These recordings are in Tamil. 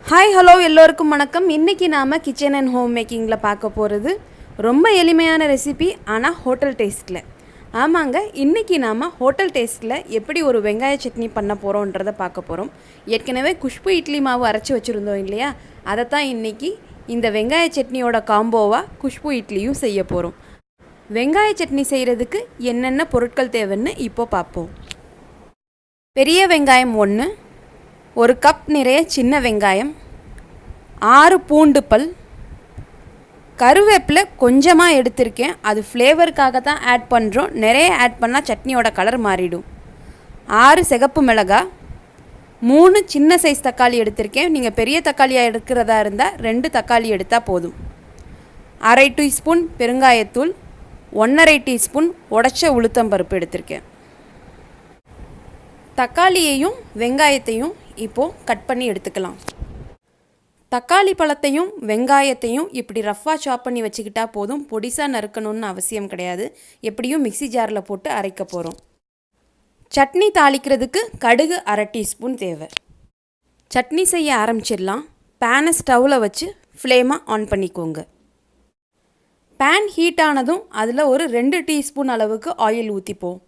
ஹாய் ஹலோ எல்லோருக்கும் வணக்கம். இன்றைக்கி நாம் கிச்சன் அண்ட் ஹோம் மேக்கிங்கில் பார்க்க போகிறது ரொம்ப எளிமையான ரெசிபி, ஆனால் ஹோட்டல் டேஸ்ட்டில். ஆமாங்க, இன்றைக்கி நாம் ஹோட்டல் டேஸ்ட்டில் எப்படி ஒரு வெங்காய சட்னி பண்ண போகிறோன்றதை பார்க்க போகிறோம். ஏற்கனவே குஷ்பு இட்லி மாவு அரைச்சி வச்சுருந்தோம் இல்லையா, அதைத்தான் இன்றைக்கி இந்த வெங்காய சட்னியோட காம்போவாக குஷ்பு இட்லியும் செய்ய போகிறோம். வெங்காய சட்னி செய்கிறதுக்கு என்னென்ன பொருட்கள் தேவைன்னு இப்போது பார்ப்போம். பெரிய வெங்காயம் 1, 1 கப் நிறைய சின்ன வெங்காயம், 6 பூண்டு பல், கருவேப்பிலை கொஞ்சமாக எடுத்திருக்கேன். அது ஃப்ளேவருக்காக தான் ஆட் பண்ணுறோம். நிறைய ஆட் பண்ணால் சட்னியோட கலர் மாறிடும். 6 சிகப்பு மிளகாய், 3 சின்ன சைஸ் தக்காளி எடுத்திருக்கேன். நீங்கள் பெரிய தக்காளியாக எடுக்கிறதா இருந்தால் 2 தக்காளி எடுத்தால் போதும். 1/2 டீஸ்பூன் பெருங்காயத்தூள், 1/2 டீஸ்பூன் உடைச்ச உளுத்தம்பருப்பு எடுத்திருக்கேன். தக்காளியையும் வெங்காயத்தையும் இப்போது கட் பண்ணி எடுத்துக்கலாம். தக்காளி பழத்தையும் வெங்காயத்தையும் இப்படி ரஃப்பாக சாப் பண்ணி வச்சுக்கிட்டா போதும். பொடிசாக நறுக்கணும்னு அவசியம் கிடையாது. எப்படியும் மிக்ஸி ஜாரில் போட்டு அரைக்க போகிறோம். சட்னி தாளிக்கிறதுக்கு கடுகு 1/2 டீஸ்பூன் தேவை. சட்னி செய்ய ஆரம்பிச்சிடலாம். பேனை ஸ்டவ்வில் வச்சு ஃப்ளேமை ஆன் பண்ணிக்கோங்க. பேன் ஹீட் ஆனதும் அதில் ஒரு 2 டீஸ்பூன் அளவுக்கு ஆயில் ஊற்றிப்போம்.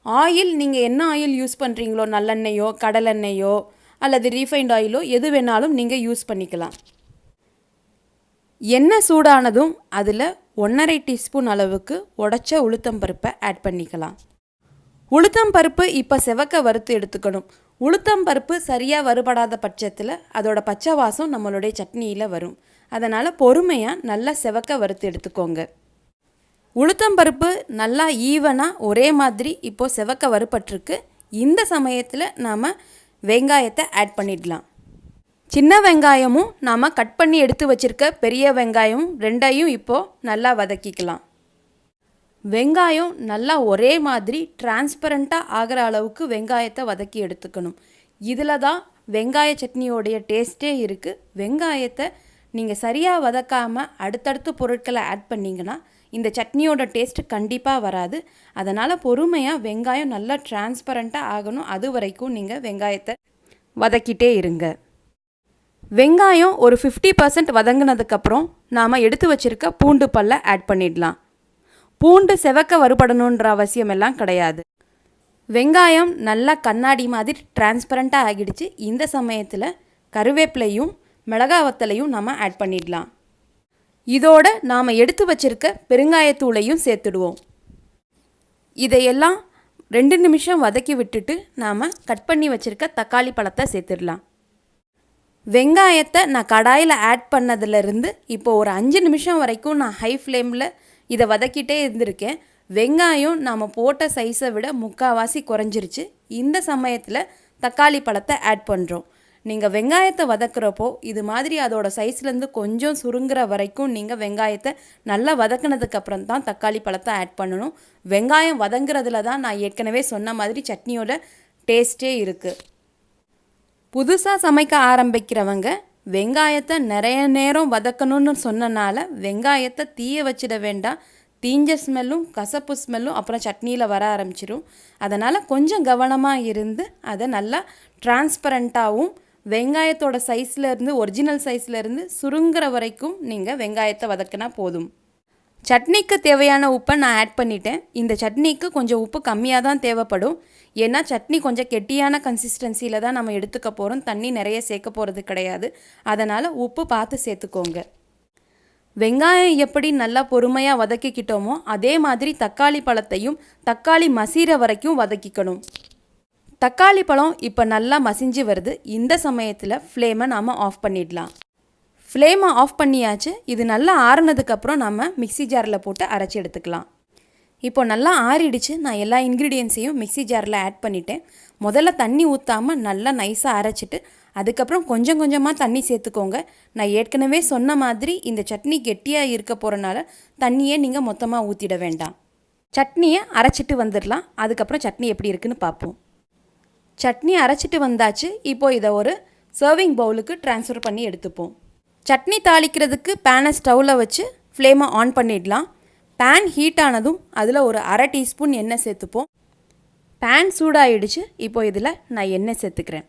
ஆயில் நீங்கள் என்ன ஆயில் யூஸ் பண்ணுறீங்களோ, நல்லெண்ணெயோ கடலெண்ணெயோ அல்லது ரீஃபைண்ட் ஆயிலோ எது வேணாலும் நீங்கள் யூஸ் பண்ணிக்கலாம். எண்ணெய் சூடானதும் அதில் 1/2 டீஸ்பூன் அளவுக்கு உடைச்ச உளுத்தம்பருப்பை ஆட் பண்ணிக்கலாம். உளுத்தம்பருப்பு இப்போ செவக்க வறுத்து எடுத்துக்கணும். உளுத்தம்பருப்பு சரியாக வறுபடாத பட்சத்தில் அதோட பச்சை வாசம் நம்மளுடைய சட்னியில் வரும். அதனால் பொறுமையாக நல்லா செவக்க வறுத்து எடுத்துக்கோங்க. உளுத்தம்பருப்பு நல்லா ஈவனாக ஒரே மாதிரி இப்போது செவக்க வறுபட்டிருக்கு. இந்த சமயத்தில் நாம் வெங்காயத்தை ஆட் பண்ணிடலாம். சின்ன வெங்காயமும் நாம் கட் பண்ணி எடுத்து வச்சுருக்க பெரிய வெங்காயமும் 2ஐயும் இப்போது நல்லா வதக்கிக்கலாம். வெங்காயம் நல்லா ஒரே மாதிரி டிரான்ஸ்பரண்ட்டாக ஆகிற அளவுக்கு வெங்காயத்தை வதக்கி எடுத்துக்கணும். இதில் தான் வெங்காய சட்னியோடைய டேஸ்ட்டே இருக்குது. வெங்காயத்தை நீங்கள் சரியாக வதக்காமல் அடுத்தடுத்து பொருட்களை ஆட் பண்ணிங்கன்னா இந்த சட்னியோட டேஸ்ட்டு கண்டிப்பாக வராது. அதனால் பொறுமையாக வெங்காயம் நல்லா டிரான்ஸ்பரண்ட்டாக ஆகணும். அது வரைக்கும் நீங்கள் வெங்காயத்தை வதக்கிட்டே இருங்க. வெங்காயம் ஒரு 50% வதங்கினதுக்கப்புறம் நாம் எடுத்து வச்சுருக்க பூண்டு பல்லை ஆட் பண்ணிடலாம். பூண்டு செவக்க வறுபடணுன்ற அவசியம் எல்லாம் கிடையாது. வெங்காயம் நல்லா கண்ணாடி மாதிரி டிரான்ஸ்பரண்ட்டாக ஆகிடுச்சு. இந்த சமயத்தில் கருவேப்பிலையும் மிளகாய் வத்தலையும் நாம் ஆட் பண்ணிடலாம். இதோட நாம் எடுத்து வச்சிருக்க பெருங்காயத்தூளையும் சேர்த்துடுவோம். இதையெல்லாம் 2 நிமிஷம் வதக்கி விட்டுட்டு நாம் கட் பண்ணி வச்சுருக்க தக்காளி பழத்தை சேர்த்துடலாம். வெங்காயத்தை நான் கடாயில் ஆட் பண்ணதுலேருந்து இப்போ ஒரு 5 நிமிஷம் வரைக்கும் நான் ஹை ஃப்ளேமில் இதை வதக்கிட்டே இருந்திருக்கேன். வெங்காயம் நாம் போட்ட சைஸை விட முக்கால்வாசி குறைஞ்சிருச்சு. இந்த சமயத்தில் தக்காளி பழத்தை ஆட் பண்ணுறோம். நீங்கள் வெங்காயத்தை வதக்குறப்போ இது மாதிரி அதோட சைஸ்லேருந்து கொஞ்சம் சுருங்குற வரைக்கும் நீங்கள் வெங்காயத்தை நல்லா வதக்கினதுக்கப்புறம் தான் தக்காளி பழத்தை ஆட் பண்ணணும். வெங்காயம் வதங்குறதுல தான் நான் ஏற்கனவே சொன்ன மாதிரி சட்னியோட டேஸ்ட்டே இருக்குது. புதுசாக சமைக்க ஆரம்பிக்கிறவங்க வெங்காயத்தை நிறைய நேரம் வதக்கணும்னு சொன்னனால வெங்காயத்தை தீய வச்சிட வேண்டாம். தீஞ்ச ஸ்மெல்லும் கசப்பு ஸ்மெல்லும் அப்புறம் சட்னியில் வர ஆரம்பிச்சிடும். அதனால் கொஞ்சம் கவனமாக இருந்து அதை நல்லா டிரான்ஸ்பரண்ட்டாகவும் வெங்காயத்தோட சைஸ்லேருந்து ஒரிஜினல் சைஸ்லேருந்து சுருங்குற வரைக்கும் நீங்கள் வெங்காயத்தை வதக்கினா போதும். சட்னிக்கு தேவையான உப்பை நான் ஆட் பண்ணிட்டேன். இந்த சட்னிக்கு கொஞ்சம் உப்பு கம்மியாக தான் தேவைப்படும். ஏன்னா சட்னி கொஞ்சம் கெட்டியான கன்சிஸ்டன்சியில் தான் நம்ம எடுத்துக்க போகிறோம். தண்ணி நிறைய சேர்க்க போகிறது கிடையாது. அதனால் உப்பு பார்த்து சேர்த்துக்கோங்க. வெங்காயம் எப்படி நல்லா பொறுமையாக வதக்கிக்கிட்டோமோ அதே மாதிரி தக்காளி பழத்தையும் தக்காளி மசிகிற வரைக்கும் வதக்கிக்கணும். தக்காளி பழம் இப்போ நல்லா மசிஞ்சு வருது. இந்த சமயத்தில் ஃப்ளேமை நாம் ஆஃப் பண்ணிடலாம். ஃப்ளேமை ஆஃப் பண்ணியாச்சு. இது நல்லா ஆறுனதுக்கப்புறம் நம்ம மிக்ஸி ஜாரில் போட்டு அரைச்சி எடுத்துக்கலாம். இப்போ நல்லா ஆறிடுச்சு. நான் எல்லா இன்க்ரீடியன்ஸையும் மிக்ஸி ஜாரில் ஆட் பண்ணிட்டேன். முதல்ல தண்ணி ஊற்றாமல் நல்லா நைஸாக அரைச்சிட்டு அதுக்கப்புறம் கொஞ்சம் கொஞ்சமாக தண்ணி சேர்த்துக்கோங்க. நான் ஏற்கனவே சொன்ன மாதிரி இந்த சட்னி கெட்டியாக இருக்க போகிறனால தண்ணியே நீங்கள் மொத்தமாக ஊற்றிட வேண்டாம். சட்னியை அரைச்சிட்டு வந்துடலாம். அதுக்கப்புறம் சட்னி எப்படி இருக்குன்னு பார்ப்போம். சட்னி அரைச்சிட்டு வந்தாச்சு. இப்போது இதை ஒரு சர்விங் பவுலுக்கு ட்ரான்ஸ்ஃபர் பண்ணி எடுத்துப்போம். சட்னி தாளிக்கிறதுக்கு பேனை ஸ்டவ்வில் வச்சு ஃப்ளேமை ஆன் பண்ணிடலாம். பேன் ஹீட் ஆனதும் அதில் ஒரு 1/2 டீஸ்பூன் எண்ணெய் சேர்த்துப்போம். பேன் சூடாகிடுச்சு. இப்போ இதில் நான் எண்ணெய் சேர்த்துக்கிறேன்.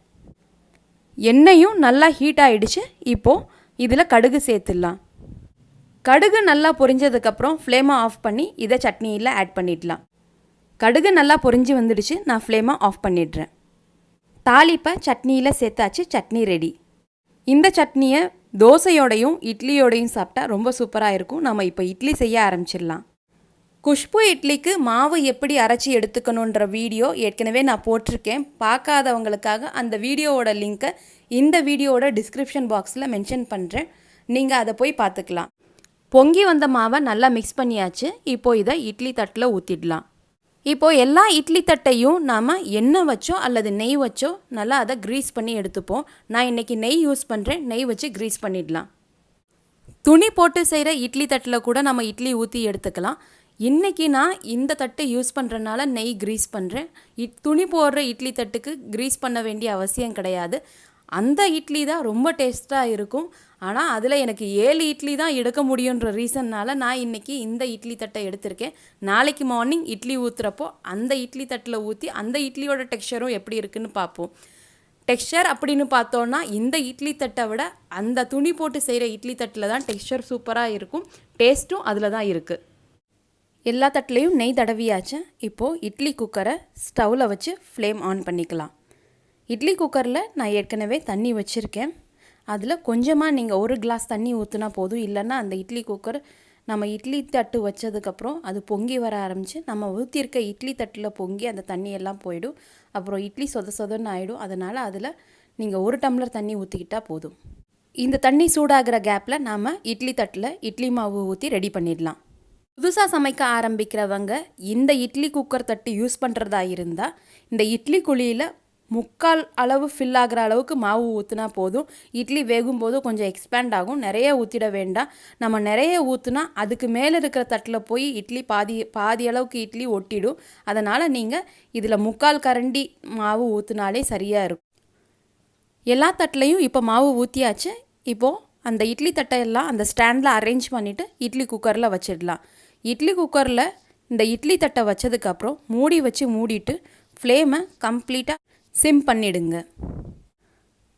எண்ணெயும் நல்லா ஹீட் ஆகிடுச்சு. இப்போது இதில் கடுகு சேர்த்துடலாம். கடுகு நல்லா பொரிஞ்சதுக்கப்புறம் ஃப்ளேமை ஆஃப் பண்ணி இதை சட்னியில் ஆட் பண்ணிடலாம். கடுகு நல்லா பொரிஞ்சு வந்துடுச்சு. நான் ஃப்ளேமை ஆஃப் பண்ணிடுறேன். தாளிப்பை சட்னியில் சேர்த்தாச்சு. சட்னி ரெடி. இந்த சட்னியை தோசையோடையும் இட்லியோடையும் சாப்பிட்டா ரொம்ப சூப்பராக இருக்கும். நம்ம இப்போ இட்லி செய்ய ஆரம்பிச்சிடலாம். குஷ்பு இட்லிக்கு மாவு எப்படி அரைச்சி எடுத்துக்கணுன்ற வீடியோ ஏற்கனவே நான் போட்டிருக்கேன். பார்க்காதவங்களுக்காக அந்த வீடியோவோட லிங்க்கை இந்த வீடியோவோட டிஸ்கிரிப்ஷன் பாக்ஸில் மென்ஷன் பண்ணுறேன். நீங்கள் அதை போய் பார்த்துக்கலாம். பொங்கி வந்த மாவை நல்லா மிக்ஸ் பண்ணியாச்சு. இப்போது இதை இட்லி தட்டில் ஊற்றிடலாம். இப்போது எல்லா இட்லி தட்டையும் நாம் எண்ணெய் வச்சோ அல்லது நெய் வச்சோ நல்லா அதை க்ரீஸ் பண்ணி எடுத்துப்போம். நான் இன்றைக்கி நெய் யூஸ் பண்ணுறேன். நெய் வச்சு க்ரீஸ் பண்ணிடலாம். துணி போட்டு செய்கிற இட்லி தட்டில் கூட நம்ம இட்லி ஊற்றி எடுத்துக்கலாம். இன்றைக்கி நான் இந்த தட்டை யூஸ் பண்ணுறதுனால நெய் க்ரீஸ் பண்ணுறேன். துணி போடுற இட்லி தட்டுக்கு க்ரீஸ் பண்ண வேண்டிய அவசியம் கிடையாது. அந்த இட்லி தான் ரொம்ப டேஸ்ட்டாக இருக்கும். ஆனால் அதில் எனக்கு 7 இட்லி தான் எடுக்க முடியுன்ற ரீசன்னால் நான் இன்றைக்கி இந்த இட்லி தட்டை எடுத்திருக்கேன். நாளைக்கு மார்னிங் இட்லி ஊற்றுறப்போ அந்த இட்லி தட்டில் ஊற்றி அந்த இட்லியோட டெக்ஸ்சரும் எப்படி இருக்குதுன்னு பார்ப்போம். டெக்ஸ்சர் அப்படின்னு பார்த்தோன்னா இந்த இட்லி தட்டை விட அந்த துணி போட்டு செய்கிற இட்லி தட்டில் தான் டெக்ஸ்சர் சூப்பராக இருக்கும். டேஸ்ட்டும் அதில் தான் இருக்குது. எல்லா தட்டிலையும் நெய் தடவியாச்சு. இப்போது இட்லி குக்கரை ஸ்டவ்வில் வச்சு ஃப்ளேம் ஆன் பண்ணிக்கலாம். இட்லி குக்கரில் நான் ஏற்கனவே தண்ணி வச்சுருக்கேன். அதில் கொஞ்சமாக நீங்கள் 1 கிளாஸ் தண்ணி ஊற்றினா போதும். இல்லைன்னா அந்த இட்லி குக்கர் நம்ம இட்லி தட்டு வச்சதுக்கப்புறம் அது பொங்கி வர ஆரம்பித்து நம்ம ஊற்றிருக்க இட்லி தட்டில் பொங்கி அந்த தண்ணியெல்லாம் போயிடும். அப்புறம் இட்லி சொதன்னு ஆகிடும். அதனால் அதில் நீங்கள் 1 டம்ளர் தண்ணி ஊற்றிக்கிட்டால் போதும். இந்த தண்ணி சூடாகிற கேப்பில் நாம் இட்லி தட்டில் இட்லி மாவு ஊற்றி ரெடி பண்ணிடலாம். புதுசாக சமைக்க ஆரம்பிக்கிறவங்க இந்த இட்லி குக்கர் தட்டு யூஸ் பண்ணுறதா இருந்தால் இந்த இட்லி குழியில் 3/4 அளவு ஃபில் ஆகிற அளவுக்கு மாவு ஊற்றினா போதும். இட்லி வேகும்போது கொஞ்சம் எக்ஸ்பேண்ட் ஆகும். நிறைய ஊற்றிட வேண்டாம். நம்ம நிறைய ஊற்றினா அதுக்கு மேலே இருக்கிற தட்டில் போய் இட்லி பாதி அளவுக்கு இட்லி ஒட்டிடும். அதனால் நீங்கள் இதில் 3/4 கரண்டி மாவு ஊற்றினாலே சரியாக இருக்கும். எல்லா தட்டிலையும் இப்போ மாவு ஊற்றியாச்சு. இப்போது அந்த இட்லி தட்டையெல்லாம் அந்த ஸ்டாண்டில் அரேஞ்ச் பண்ணிவிட்டு இட்லி குக்கரில் வச்சிடலாம். இட்லி குக்கரில் இந்த இட்லி தட்டை வச்சதுக்கப்புறம் மூடி வச்சு மூடிட்டு ஃப்ளேமை கம்ப்ளீட்டாக சிம் பண்ணிவிடுங்க.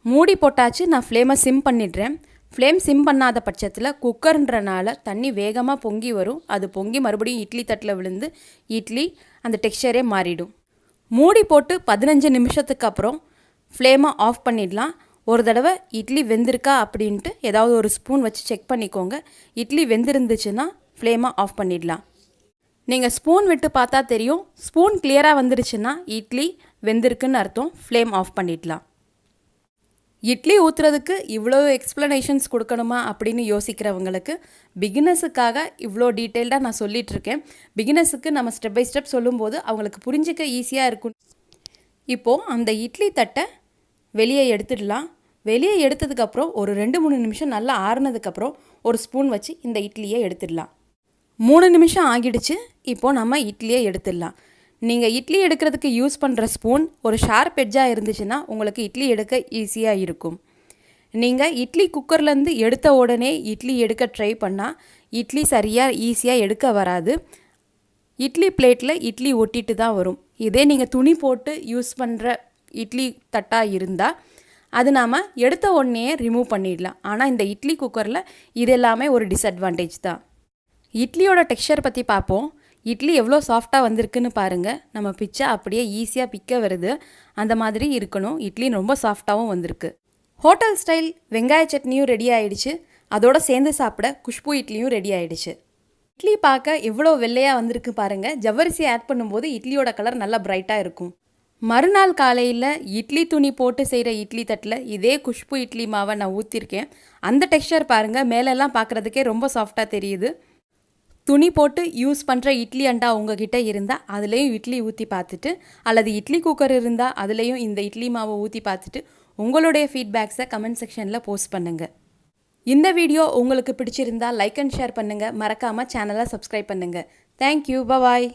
மூடி போட்டாச்சு. நான் ஃப்ளேமை சிம் பண்ணிடுறேன். ஃப்ளேம் சிம் பண்ணாத பட்சத்தில் குக்கர்ன்றனால தண்ணி வேகமாக பொங்கி வரும். அது பொங்கி மறுபடியும் இட்லி தட்டில் விழுந்து இட்லி அந்த டெக்ஸ்சரே மாறிடும். மூடி போட்டு 15 நிமிஷத்துக்கு அப்புறம் ஃப்ளேமை ஆஃப் பண்ணிடலாம். ஒரு தடவை இட்லி வெந்திருக்கா அப்படின்ட்டு ஏதாவது ஒரு ஸ்பூன் வச்சு செக் பண்ணிக்கோங்க. இட்லி வெந்திருந்துச்சுன்னா ஃப்ளேமை ஆஃப் பண்ணிடலாம். நீங்கள் ஸ்பூன் விட்டு பார்த்தா தெரியும். ஸ்பூன் கிளியராக வந்துருச்சுன்னா இட்லி வெந்திருக்குன்னு அர்த்தம். ஃப்ளேம் ஆஃப் பண்ணிடலாம். இட்லி ஊற்றுறதுக்கு இவ்வளோ எக்ஸ்ப்ளனேஷன்ஸ் கொடுக்கணுமா அப்படின்னு யோசிக்கிறவங்களுக்கு பிகினர்ஸுக்காக இவ்வளோ டீட்டெயில்டாக நான் சொல்லிகிட்ருக்கேன். பிகினர்ஸுக்கு நம்ம ஸ்டெப் பை ஸ்டெப் சொல்லும்போது அவங்களுக்கு புரிஞ்சிக்க ஈஸியாக இருக்கும். இப்போது அந்த இட்லி தட்டை வெளியே எடுத்துடலாம். வெளியே எடுத்ததுக்கப்புறம் ஒரு 2-3 நிமிஷம் நல்லா ஆறுனதுக்கப்புறம் ஒரு ஸ்பூன் வச்சு இந்த இட்லியை எடுத்துடலாம். 3 நிமிஷம் ஆகிடுச்சு. இப்போது நம்ம இட்லியை எடுத்துடலாம். நீங்கள் இட்லி எடுக்கிறதுக்கு யூஸ் பண்ணுற ஸ்பூன் ஒரு ஷார்ப் எட்ஜாக இருந்துச்சுன்னா உங்களுக்கு இட்லி எடுக்க ஈஸியாக இருக்கும். நீங்கள் இட்லி குக்கர்லேருந்து எடுத்த உடனே இட்லி எடுக்க ட்ரை பண்ணால் இட்லி சரியாக ஈஸியாக எடுக்க வராது. இட்லி பிளேட்டில் இட்லி ஒட்டிட்டு தான் வரும். இதே நீங்கள் துணி போட்டு யூஸ் பண்ணுற இட்லி தட்டாக இருந்தால் அது நாம் எடுத்த உடனே ரிமூவ் பண்ணிடலாம். ஆனால் இந்த இட்லி குக்கரில் இது எல்லாமே ஒரு டிஸ்அட்வான்டேஜ் தான். இட்லியோட டெக்ஸ்சர் பற்றி பார்ப்போம். இட்லி எவ்வளோ சாஃப்டாக வந்திருக்குன்னு பாருங்கள். நம்ம பிச்சா அப்படியே ஈஸியாக பிக்க வருது. அந்த மாதிரி இருக்கணும். இட்லி ரொம்ப சாஃப்டாகவும் வந்திருக்கு. ஹோட்டல் ஸ்டைல் வெங்காய சட்னியும் ரெடி ஆகிடுச்சு. அதோடு சேர்ந்து சாப்பிட குஷ்பூ இட்லியும் ரெடி ஆகிடுச்சு. இட்லி பார்க்க எவ்வளோ வெள்ளையாக வந்திருக்கு பாருங்கள். ஜவ்வரிசி ஆட் பண்ணும்போது இட்லியோட கலர் நல்லா பிரைட்டாக இருக்கும். மறுநாள் காலையில் இட்லி துணி போட்டு செய்கிற இட்லி தட்டில் இதே குஷ்பூ இட்லி மாவை நான் ஊற்றிருக்கேன். அந்த டெக்ஸ்சர் பாருங்கள். மேலெல்லாம் பார்க்குறதுக்கே ரொம்ப சாஃப்டாக தெரியுது. துணி போட்டு யூஸ் பண்ணுற இட்லி அண்டா உங்ககிட்ட இருந்தால் அதுலேயும் இட்லி ஊற்றி பார்த்துட்டு அல்லது இட்லி குக்கர் இருந்தால் அதுலேயும் இந்த இட்லி மாவை ஊற்றி பார்த்துட்டு உங்களுடைய ஃபீட்பேக்ஸை கமெண்ட் செக்ஷனில் போஸ்ட் பண்ணுங்கள். இந்த வீடியோ உங்களுக்கு பிடிச்சிருந்தால் லைக் அண்ட் ஷேர் பண்ணுங்கள். மறக்காமல் சேனலை சப்ஸ்கிரைப் பண்ணுங்கள். தேங்க்யூ. பாய்.